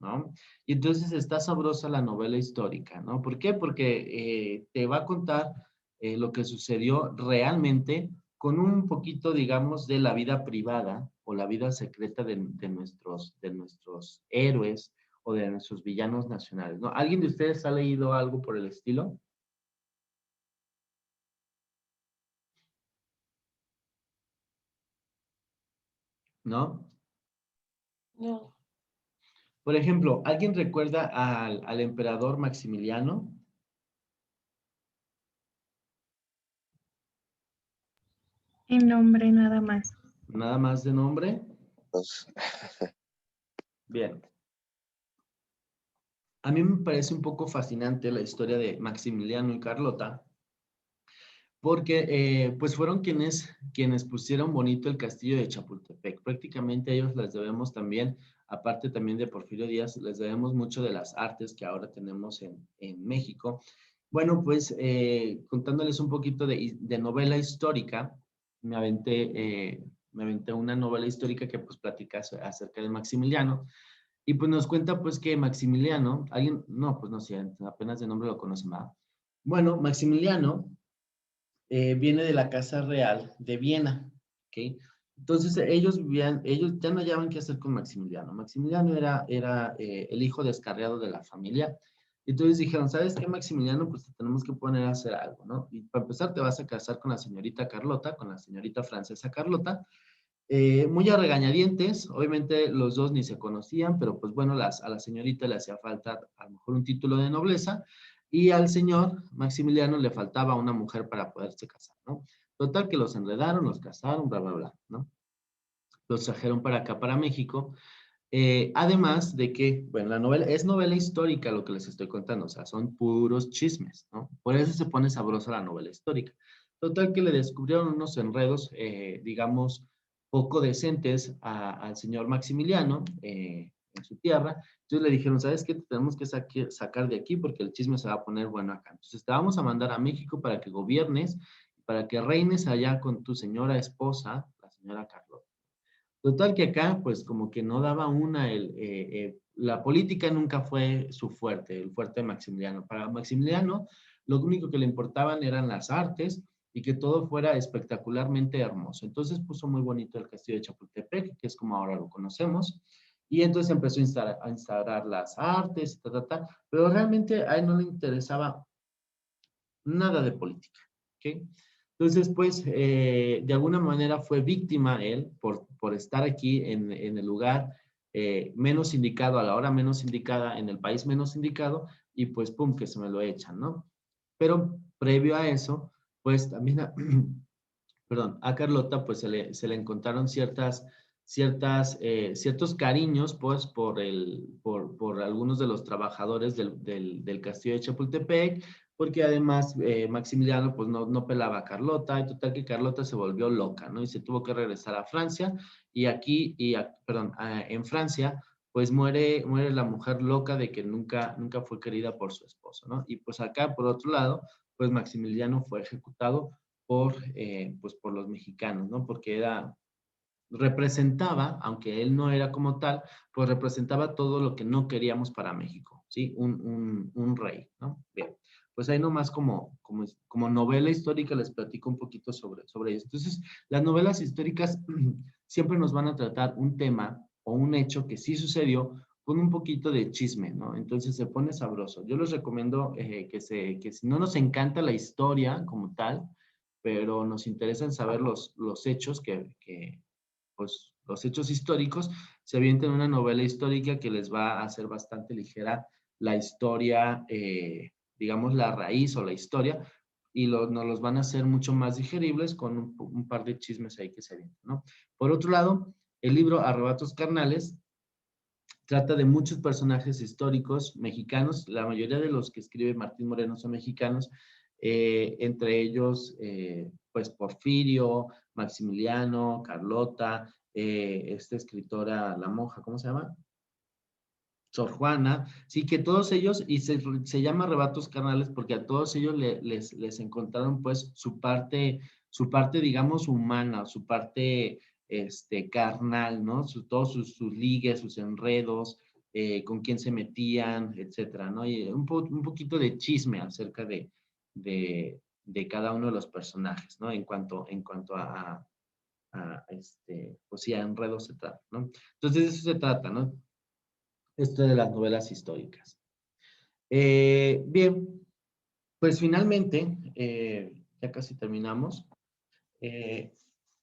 ¿no? Y entonces está sabrosa la novela histórica, ¿no? ¿Por qué? Porque te va a contar lo que sucedió realmente con un poquito, digamos, de la vida privada o la vida secreta de nuestros héroes o de nuestros villanos nacionales, ¿no? ¿Alguien de ustedes ha leído algo por el estilo? ¿No? No, Por ejemplo, ¿alguien recuerda al emperador Maximiliano? En nombre nada más. Nada más de nombre. Pues, Bien. A mí me parece un poco fascinante la historia de Maximiliano y Carlota, porque pues fueron quienes pusieron bonito el castillo de Chapultepec. Prácticamente a ellos les debemos también, aparte también de Porfirio Díaz, les debemos mucho de las artes que ahora tenemos en México. Bueno, pues contándoles un poquito de novela histórica, me aventé una novela histórica que pues platica acerca de Maximiliano. Y pues nos cuenta pues que Maximiliano, alguien, no, pues no sé, apenas de nombre lo conocen, ¿verdad? Bueno, Maximiliano viene de la Casa Real de Viena, ¿ok? Entonces ellos vivían, ellos ya no hallaban qué hacer con Maximiliano. Maximiliano era el hijo descarriado de la familia. Entonces dijeron, ¿sabes qué, Maximiliano? Pues te tenemos que poner a hacer algo, ¿no? Y para empezar te vas a casar con la señorita Carlota, con la señorita francesa Carlota, muy a regañadientes, obviamente los dos ni se conocían, pero pues bueno, a la señorita le hacía falta a lo mejor un título de nobleza y al señor Maximiliano le faltaba una mujer para poderse casar, ¿no? Total que los enredaron, los casaron, bla, bla, bla, ¿no? Los trajeron para acá, para México. Además de que, bueno, la novela es novela histórica lo que les estoy contando, o sea, son puros chismes, ¿no? Por eso se pone sabrosa la novela histórica. Total que le descubrieron unos enredos, digamos, poco decentes al señor Maximiliano en su tierra. Entonces le dijeron, ¿sabes qué? Te tenemos que sacar de aquí porque el chisme se va a poner bueno acá. Entonces te vamos a mandar a México para que gobiernes, para que reines allá con tu señora esposa, la señora Carlota. Total que acá, pues como que no daba una, la política nunca fue su fuerte, el fuerte de Maximiliano. Para Maximiliano, lo único que le importaban eran las artes y que todo fuera espectacularmente hermoso. Entonces puso muy bonito el castillo de Chapultepec, que es como ahora lo conocemos, y entonces empezó a instaurar las artes, pero realmente a él no le interesaba nada de política, ¿ok? Entonces, pues, de alguna manera fue víctima él por estar aquí en el lugar menos indicado, a la hora menos indicada, en el país menos indicado, y pues, pum, que se me lo echan, ¿no? Pero previo a eso, pues también, perdón, a Carlota, pues se le encontraron ciertos cariños, pues, por algunos de los trabajadores del castillo de Chapultepec, porque además Maximiliano pues no pelaba a Carlota, y total que Carlota se volvió loca, ¿no? Y se tuvo que regresar a Francia, y en Francia, pues muere la mujer loca de que nunca fue querida por su esposo, ¿no? Y pues acá, por otro lado, pues Maximiliano fue ejecutado pues por los mexicanos, ¿no? Porque representaba, aunque él no era como tal, pues representaba todo lo que no queríamos para México, ¿sí? Un rey, ¿no? Bien, pues ahí nomás como novela histórica les platico un poquito sobre eso. Entonces, las novelas históricas siempre nos van a tratar un tema o un hecho que sí sucedió con un poquito de chisme, ¿no? Entonces se pone sabroso. Yo les recomiendo que si no nos encanta la historia como tal, pero nos interesan saber los hechos pues los hechos históricos, se avienten una novela histórica que les va a hacer bastante ligera la historia, digamos la raíz o la historia, y nos los van a hacer mucho más digeribles con un par de chismes ahí que se avientan, ¿no? Por otro lado, el libro Arrebatos Carnales trata de muchos personajes históricos mexicanos, la mayoría de los que escribe Martín Moreno son mexicanos, entre ellos pues Porfirio, Maximiliano, Carlota, esta escritora, la monja, ¿cómo se llama? Sor Juana, sí, que todos ellos, y se llama arrebatos carnales porque a todos ellos les encontraron pues su parte, digamos, humana, su parte carnal, ¿no? Todos sus ligues, sus enredos, con quién se metían, etcétera, ¿no? Y un poquito de chisme acerca de cada uno de los personajes, ¿no? En cuanto pues sí, a enredos se trata, ¿no? Entonces de eso se trata, ¿no? Esto de las novelas históricas. Bien, pues finalmente, ya casi terminamos.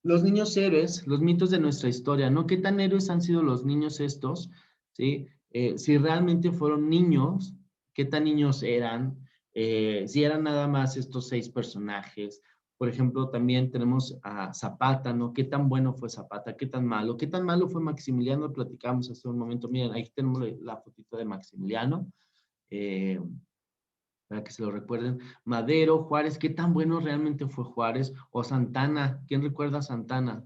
Los niños héroes, los mitos de nuestra historia, ¿no? ¿Qué tan héroes han sido los niños estos? ¿Sí? Si realmente fueron niños, ¿qué tan niños eran? Si eran nada más estos 6 personajes. Por ejemplo, también tenemos a Zapata, ¿no? ¿Qué tan bueno fue Zapata? ¿Qué tan malo? ¿Qué tan malo fue Maximiliano? Platicamos hace un momento. Miren, ahí tenemos la fotito de Maximiliano. Para que se lo recuerden. Madero, Juárez, ¿qué tan bueno realmente fue Juárez? O Santana, ¿quién recuerda a Santana?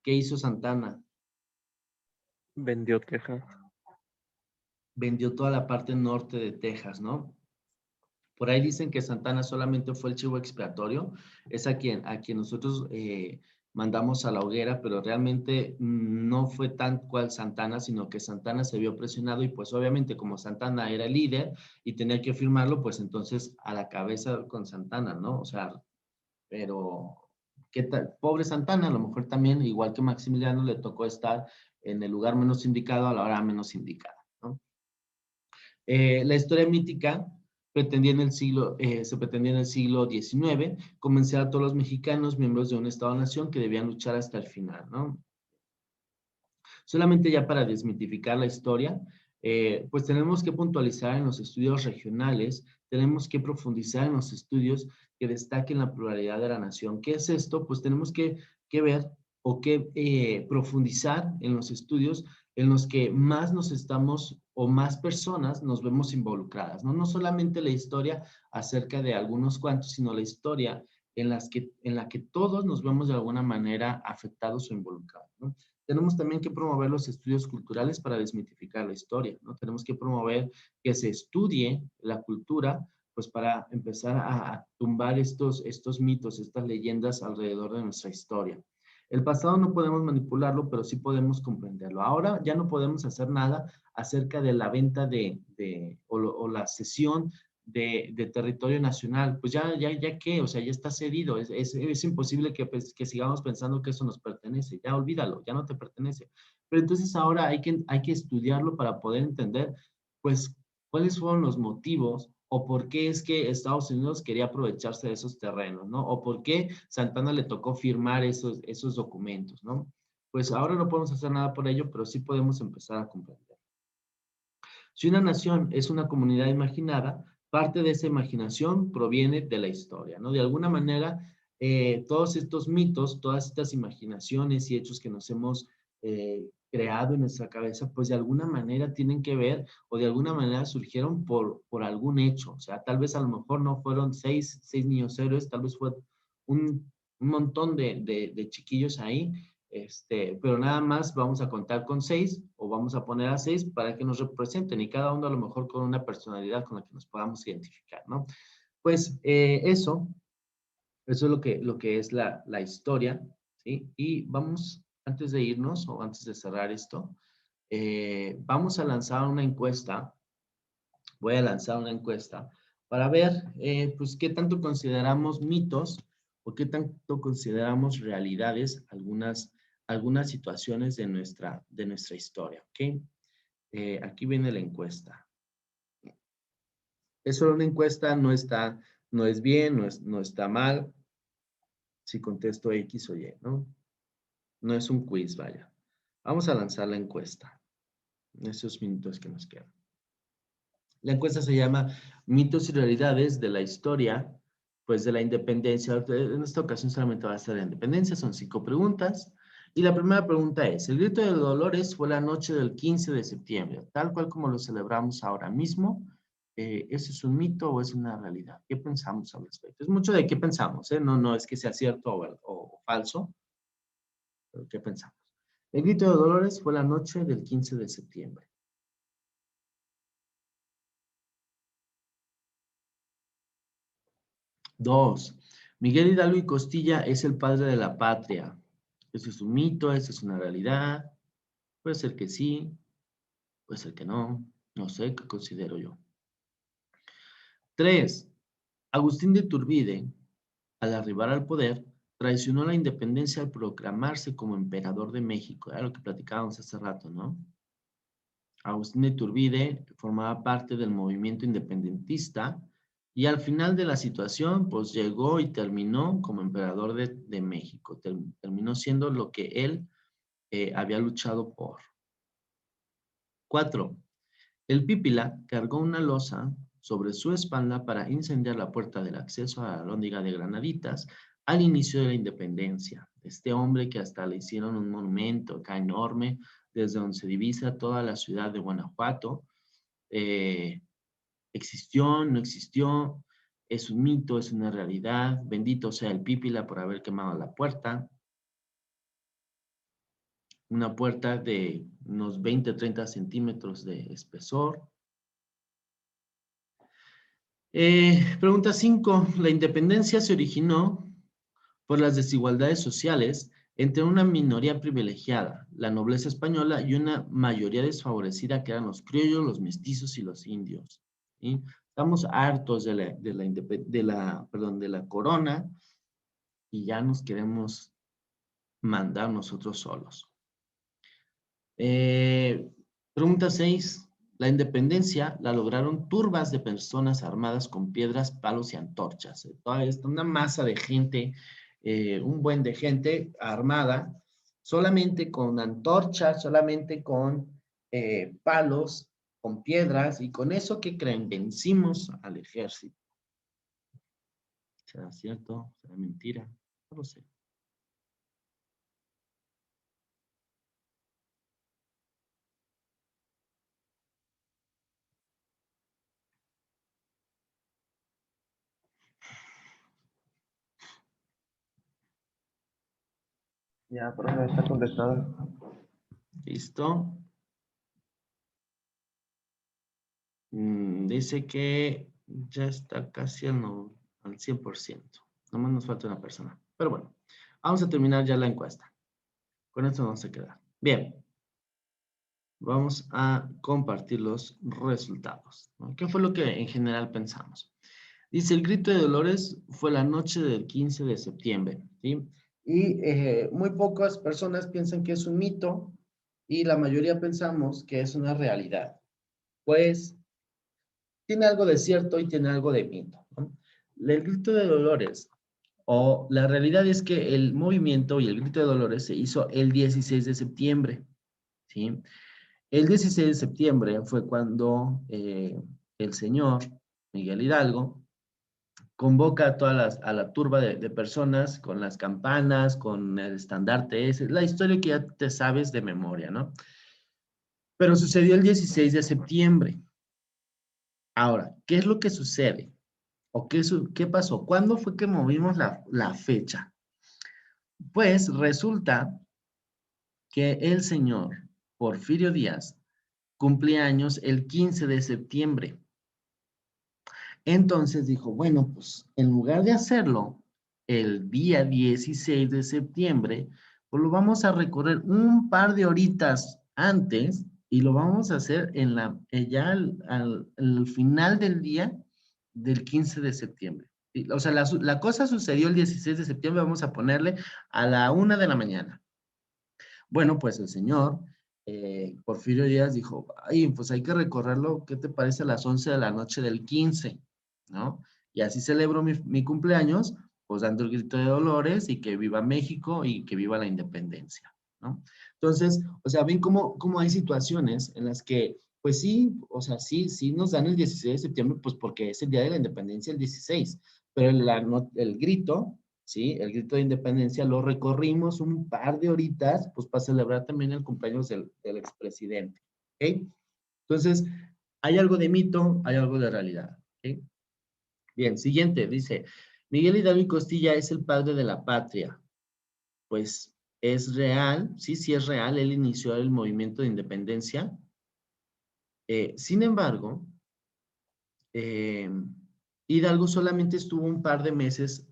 ¿Qué hizo Santana? Vendió Texas. Vendió toda la parte norte de Texas, ¿no? Por ahí dicen que Santana solamente fue el chivo expiatorio, es a quien nosotros mandamos a la hoguera, pero realmente no fue tan cual Santana, sino que Santana se vio presionado y pues obviamente como Santana era el líder y tenía que firmarlo, pues entonces a la cabeza con Santana, ¿no? O sea, pero ¿qué tal? Pobre Santana, a lo mejor también, igual que Maximiliano, le tocó estar en el lugar menos indicado a la hora menos indicada, ¿no? La historia mítica se pretendía en el siglo XIX convencer a todos los mexicanos, miembros de un Estado-nación, que debían luchar hasta el final, ¿no? Solamente ya para desmitificar la historia, pues tenemos que puntualizar en los estudios regionales, tenemos que profundizar en los estudios que destaquen la pluralidad de la nación. ¿Qué es esto? Pues tenemos que ver o que profundizar en los estudios en los que más nos estamos o más personas nos vemos involucradas, ¿no? No solamente la historia acerca de algunos cuantos, sino la historia en la que todos nos vemos de alguna manera afectados o involucrados, ¿no? Tenemos también que promover los estudios culturales para desmitificar la historia, ¿no? Tenemos que promover que se estudie la cultura, pues para empezar a tumbar estos mitos, estas leyendas alrededor de nuestra historia. El pasado no podemos manipularlo, pero sí podemos comprenderlo. Ahora ya no podemos hacer nada acerca de la venta o la cesión de territorio nacional. Pues ya qué, o sea, ya está cedido. Es imposible que sigamos pensando que eso nos pertenece. Ya olvídalo, ya no te pertenece. Pero entonces ahora hay que estudiarlo para poder entender, pues, cuáles fueron los motivos o por qué es que Estados Unidos quería aprovecharse de esos terrenos, ¿no? O por qué Santana le tocó firmar esos documentos, ¿no? Pues ahora no podemos hacer nada por ello, pero sí podemos empezar a comprender. Si una nación es una comunidad imaginada, parte de esa imaginación proviene de la historia, ¿no? De alguna manera, todos estos mitos, todas estas imaginaciones y hechos que nos hemos creado en nuestra cabeza, pues de alguna manera tienen que ver o de alguna manera surgieron por algún hecho. O sea, tal vez a lo mejor no fueron seis niños héroes, tal vez fue un montón de chiquillos ahí, pero nada más vamos a contar con 6 o vamos a poner a 6 para que nos representen y cada uno a lo mejor con una personalidad con la que nos podamos identificar, ¿no? Pues eso es lo que es la historia, ¿sí? Y vamos, antes de irnos o antes de cerrar esto, vamos a lanzar una encuesta. Voy a lanzar una encuesta para ver, pues, qué tanto consideramos mitos o qué tanto consideramos realidades algunas situaciones de nuestra historia, ¿ok? Aquí viene la encuesta. Es solo una encuesta, no es bien, no está mal. Si contesto X o Y, ¿no? No es un quiz, vaya. Vamos a lanzar la encuesta en esos minutos que nos quedan. La encuesta se llama Mitos y realidades de la historia, pues de la independencia. En esta ocasión solamente va a ser la independencia, son 5 preguntas. Y la primera pregunta es, el grito de Dolores fue la noche del 15 de septiembre, tal cual como lo celebramos ahora mismo. ¿eso es un mito o es una realidad? ¿Qué pensamos al respecto? Es mucho de qué pensamos, ¿eh? No, no es que sea cierto o falso, pero ¿qué pensamos? El grito de Dolores fue la noche del 15 de septiembre. Dos, Miguel Hidalgo y Costilla es el padre de la patria. ¿Eso es un mito? ¿Eso es una realidad? Puede ser que sí, puede ser que no. No sé qué considero yo. 3. Agustín de Iturbide, al arribar al poder, traicionó la independencia al proclamarse como emperador de México. Era lo que platicábamos hace rato, ¿no? Agustín de Iturbide formaba parte del movimiento independentista y al final de la situación, pues llegó y terminó como emperador de México. Terminó siendo lo que él había luchado por. 4. El Pípila cargó una losa sobre su espalda para incendiar la puerta del acceso a la Alhóndiga de Granaditas al inicio de la independencia. Este hombre que hasta le hicieron un monumento acá enorme, desde donde se divisa toda la ciudad de Guanajuato. ¿Existió? ¿No existió? ¿Es un mito? ¿Es una realidad? Bendito sea el Pípila por haber quemado la puerta. Una puerta de unos 20-30 centímetros de espesor. Pregunta 5. La independencia se originó por las desigualdades sociales entre una minoría privilegiada, la nobleza española, y una mayoría desfavorecida que eran los criollos, los mestizos y los indios. ¿Sí? Estamos hartos de la corona y ya nos queremos mandar nosotros solos. Pregunta 6. La independencia la lograron turbas de personas armadas con piedras, palos y antorchas. Toda esta, una masa de gente, un buen de gente armada, solamente con antorchas, solamente con palos, con piedras, y con eso, ¿qué creen? Vencimos al ejército. ¿Será cierto? ¿Será mentira? No lo sé. Ya, profe, está contestado. ¿Listo? Dice que ya está casi al 100%. Nomás nos falta una persona. Pero bueno, vamos a terminar ya la encuesta. Con esto vamos a quedar. Bien. Vamos a compartir los resultados, ¿no? ¿Qué fue lo que en general pensamos? Dice, el grito de Dolores fue la noche del 15 de septiembre, ¿sí? Y muy pocas personas piensan que es un mito y la mayoría pensamos que es una realidad. Pues tiene algo de cierto y tiene algo de mito, ¿no? El grito de Dolores, o la realidad es que el movimiento y el grito de Dolores se hizo el 16 de septiembre, ¿sí? El 16 de septiembre fue cuando el señor Miguel Hidalgo convoca a la turba de personas con las campanas, con el estandarte ese, la historia que ya te sabes de memoria, ¿no? Pero sucedió el 16 de septiembre. Ahora, ¿qué es lo que sucede? ¿O qué pasó? ¿Cuándo fue que movimos la fecha? Pues resulta que el señor Porfirio Díaz cumplía años el 15 de septiembre. Entonces dijo, bueno, pues en lugar de hacerlo el día 16 de septiembre, pues lo vamos a recorrer un par de horitas antes y lo vamos a hacer ya al final del día del 15 de septiembre. O sea, la cosa sucedió el 16 de septiembre, vamos a ponerle a la 1 de la mañana. Bueno, pues el señor Porfirio Díaz dijo, ay, pues hay que recorrerlo, ¿qué te parece a las 11 de la noche del 15? ¿No? Y así celebro mi cumpleaños, pues dando el grito de Dolores y que viva México y que viva la independencia, ¿no? Entonces, o sea, ven cómo hay situaciones en las que, pues sí, o sea, sí nos dan el 16 de septiembre, pues porque es el día de la independencia el 16, pero el grito, ¿sí? El grito de independencia lo recorrimos un par de horitas, pues para celebrar también el cumpleaños del expresidente, ¿ok? Entonces, Hay algo de mito, hay algo de realidad. ¿Ok? Bien, siguiente, dice, Miguel Hidalgo y Costilla es el padre de la patria. Pues es real, sí, sí es real, él inició el movimiento de independencia. Sin embargo, eh, Hidalgo solamente estuvo un par de meses,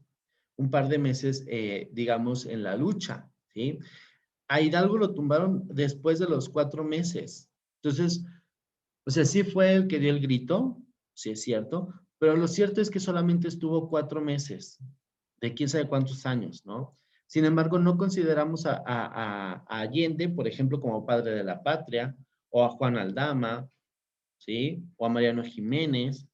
digamos, en la lucha, ¿sí? A Hidalgo lo tumbaron después de los 4 meses. Entonces, o sea, sí fue el que dio el grito, sí es cierto, pero lo cierto es que solamente estuvo 4 meses, de quién sabe cuántos años, ¿no? Sin embargo, no consideramos a Allende, por ejemplo, como padre de la patria, o a Juan Aldama, ¿sí? O a Mariano Jiménez,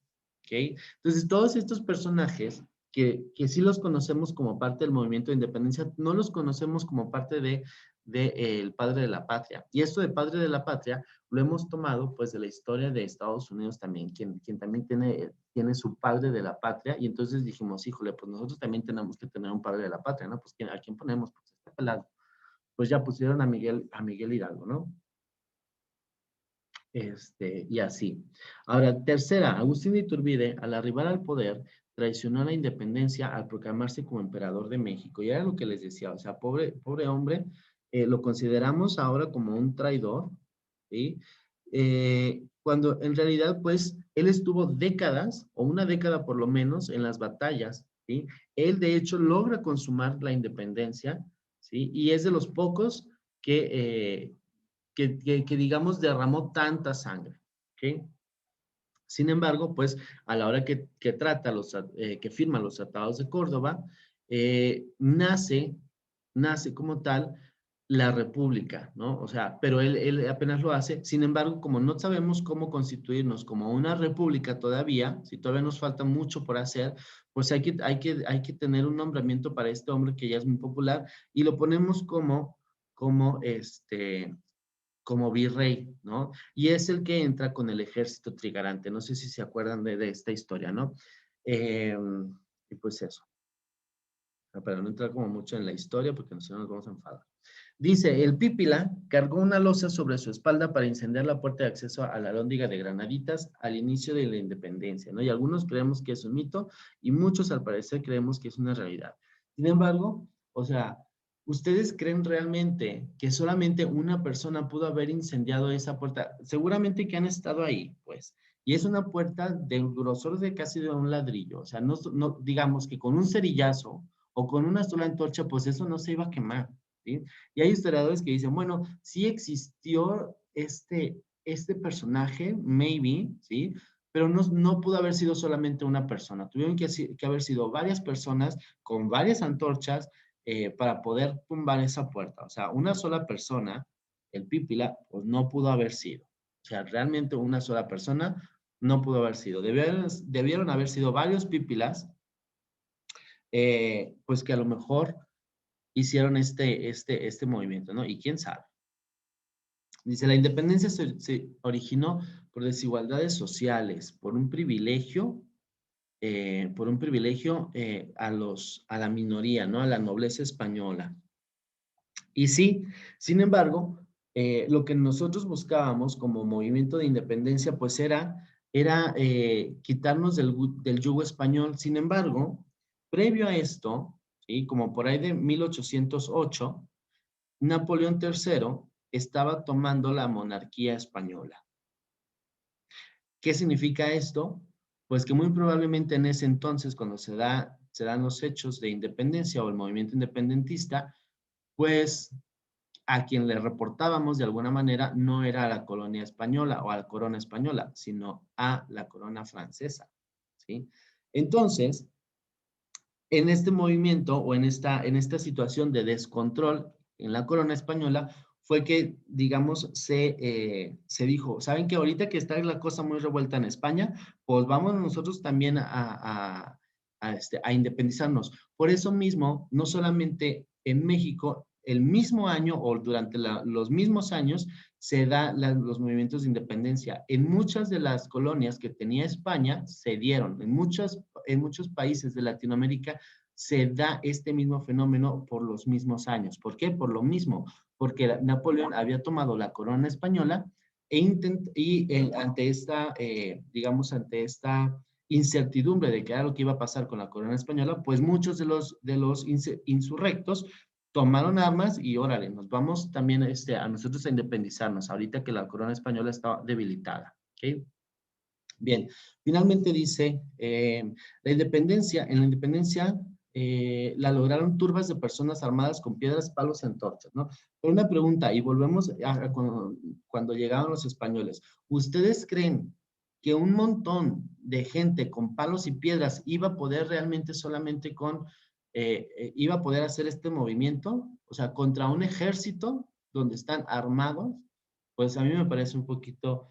¿ok? Entonces, todos estos personajes que sí los conocemos como parte del movimiento de independencia, no los conocemos como parte el padre de la patria. Y esto de padre de la patria lo hemos tomado pues de la historia de Estados Unidos también, quien también tiene su padre de la patria, y entonces dijimos, híjole, pues nosotros también tenemos que tener un padre de la patria, ¿no? Pues ¿a quién ponemos? Pues está pelado. Pues ya pusieron a Miguel Hidalgo, ¿no? Y así. Ahora, tercera, Agustín de Iturbide, al arribar al poder, traicionó la independencia al proclamarse como emperador de México. Y era lo que les decía, o sea, pobre hombre, lo consideramos ahora como un traidor, ¿sí? Cuando en realidad, pues, él estuvo décadas, o una década por lo menos, en las batallas, ¿sí? Él, de hecho, logra consumar la independencia, ¿sí? Y es de los pocos que digamos, derramó tanta sangre, ¿ok? Sin embargo, pues, a la hora que firma los tratados de Córdoba, nace como tal la república, ¿no? O sea, pero él apenas lo hace. Sin embargo, como no sabemos cómo constituirnos como una república todavía, si todavía nos falta mucho por hacer, pues hay que tener un nombramiento para este hombre que ya es muy popular y lo ponemos como virrey, ¿no? Y es el que entra con el ejército trigarante. No sé si se acuerdan de esta historia, ¿no? Eh, y pues eso. Para no entrar como mucho en la historia, porque no nos vamos a enfadar. Dice, el Pípila cargó una losa sobre su espalda para incendiar la puerta de acceso a la Alhóndiga de Granaditas al inicio de la independencia, ¿no? Y algunos creemos que es un mito y muchos al parecer creemos que es una realidad. Sin embargo, o sea, ¿ustedes creen realmente que solamente una persona pudo haber incendiado esa puerta? Seguramente que han estado ahí, pues. Y es una puerta del grosor de casi de un ladrillo. O sea, no digamos que con un cerillazo o con una sola antorcha, pues eso no se iba a quemar, ¿sí? Y hay historiadores que dicen, bueno, sí existió este personaje, maybe, ¿sí? Pero no pudo haber sido solamente una persona. Tuvieron que haber sido varias personas con varias antorchas para poder tumbar esa puerta. O sea, una sola persona, el Pípila, pues no pudo haber sido. O sea, realmente una sola persona no pudo haber sido. Debieron haber sido varios Pípilas, pues que a lo mejor hicieron este movimiento, ¿no? Y quién sabe. Dice, la independencia se originó por desigualdades sociales, por un privilegio a la minoría, ¿no? A la nobleza española. Y sí, sin embargo, lo que nosotros buscábamos como movimiento de independencia, pues era quitarnos del yugo español. Sin embargo, previo a esto, ¿sí? Como por ahí de 1808, Napoleón III estaba tomando la monarquía española. ¿Qué significa esto? Pues que muy probablemente en ese entonces, cuando se dan los hechos de independencia o el movimiento independentista, pues a quien le reportábamos de alguna manera no era a la colonia española o a la corona española, sino a la corona francesa, ¿sí? Entonces, en este movimiento o en esta situación de descontrol en la corona española fue que, digamos, se dijo, ¿saben que ahorita que está la cosa muy revuelta en España, pues vamos nosotros también a independizarnos? Por eso mismo, no solamente en México, el mismo año o durante los mismos años se dan los movimientos de independencia. En muchas de las colonias que tenía España se dieron, en muchos países de Latinoamérica se da este mismo fenómeno por los mismos años. ¿Por qué? Por lo mismo, porque Napoleón había tomado la corona española ante esta, digamos, ante esta incertidumbre de qué era lo que iba a pasar con la corona española, pues muchos de los insurrectos tomaron armas y órale, nos vamos también a nosotros a independizarnos, ahorita que la corona española está debilitada. ¿Okay? Bien, finalmente dice, en la independencia la lograron turbas de personas armadas con piedras, palos y antorchas, ¿no? Pero una pregunta, y volvemos a cuando llegaron los españoles. ¿Ustedes creen que un montón de gente con palos y piedras iba a poder realmente solamente iba a poder hacer este movimiento? O sea, contra un ejército donde están armados, pues a mí me parece un poquito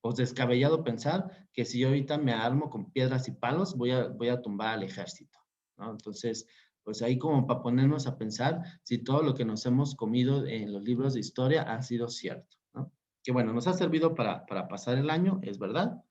pues descabellado pensar que si yo ahorita me armo con piedras y palos, voy a tumbar al ejército, ¿no? Entonces, pues ahí como para ponernos a pensar si todo lo que nos hemos comido en los libros de historia ha sido cierto, ¿no? Que bueno, nos ha servido para pasar el año, es verdad,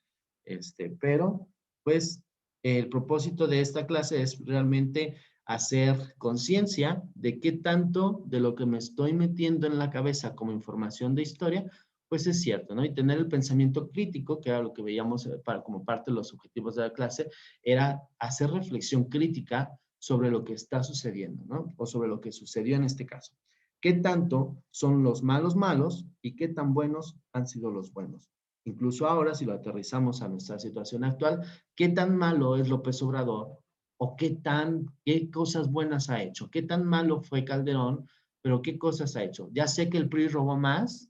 pero pues el propósito de esta clase es realmente hacer conciencia de qué tanto de lo que me estoy metiendo en la cabeza como información de historia pues es cierto, ¿no? Y tener el pensamiento crítico, que era lo que veíamos como parte de los objetivos de la clase, era hacer reflexión crítica sobre lo que está sucediendo, ¿no? O sobre lo que sucedió en este caso. ¿Qué tanto son los malos malos y qué tan buenos han sido los buenos? Incluso ahora, si lo aterrizamos a nuestra situación actual, ¿qué tan malo es López Obrador? ¿O qué cosas buenas ha hecho? ¿Qué tan malo fue Calderón? Pero ¿qué cosas ha hecho? Ya sé que el PRI robó más,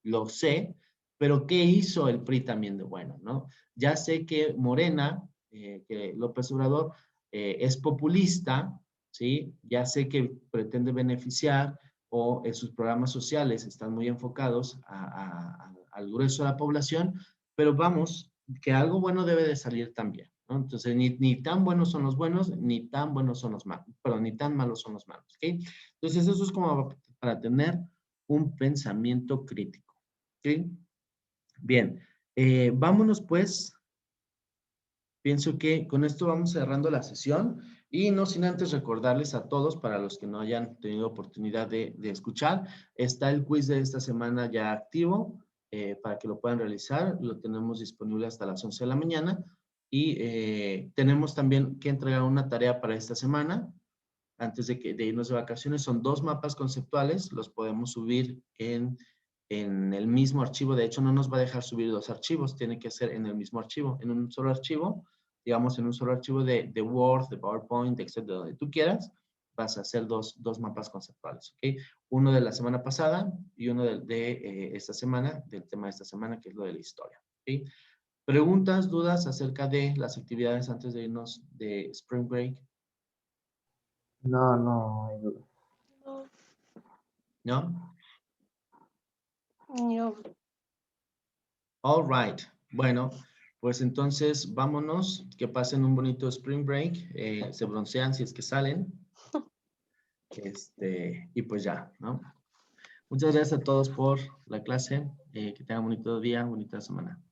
lo sé, pero ¿qué hizo el PRI también de bueno, no? Ya sé que Morena, que López Obrador, es populista, ¿sí? Ya sé que pretende beneficiar o en sus programas sociales están muy enfocados al grueso de la población, pero vamos, que algo bueno debe de salir también, ¿no? Entonces, ni tan buenos son los buenos, ni tan buenos son los malos, pero ni tan malos son los malos, ¿ok? Entonces, eso es como para tener un pensamiento crítico. ¿Sí? Bien, vámonos pues, pienso que con esto vamos cerrando la sesión y no sin antes recordarles a todos, para los que no hayan tenido oportunidad de escuchar, está el quiz de esta semana ya activo para que lo puedan realizar, lo tenemos disponible hasta las 11 de la mañana y tenemos también que entregar una tarea para esta semana antes de irnos de vacaciones. Son 2 mapas conceptuales, los podemos subir en el mismo archivo. De hecho, no nos va a dejar subir 2 archivos, tiene que ser en el mismo archivo, en un solo archivo, digamos en un solo archivo de Word, de PowerPoint, Excel, de donde tú quieras, vas a hacer dos mapas conceptuales, ¿ok? Uno de la semana pasada y uno de esta semana, del tema de esta semana, que es lo de la historia, ¿ok? ¿Preguntas, dudas acerca de las actividades antes de irnos de Spring Break? No, no hay duda. No, ¿No? no. All right. Bueno, pues entonces vámonos, que pasen un bonito spring break, se broncean si es que salen, y pues ya, ¿no? Muchas gracias a todos por la clase, que tengan un bonito día, bonita semana.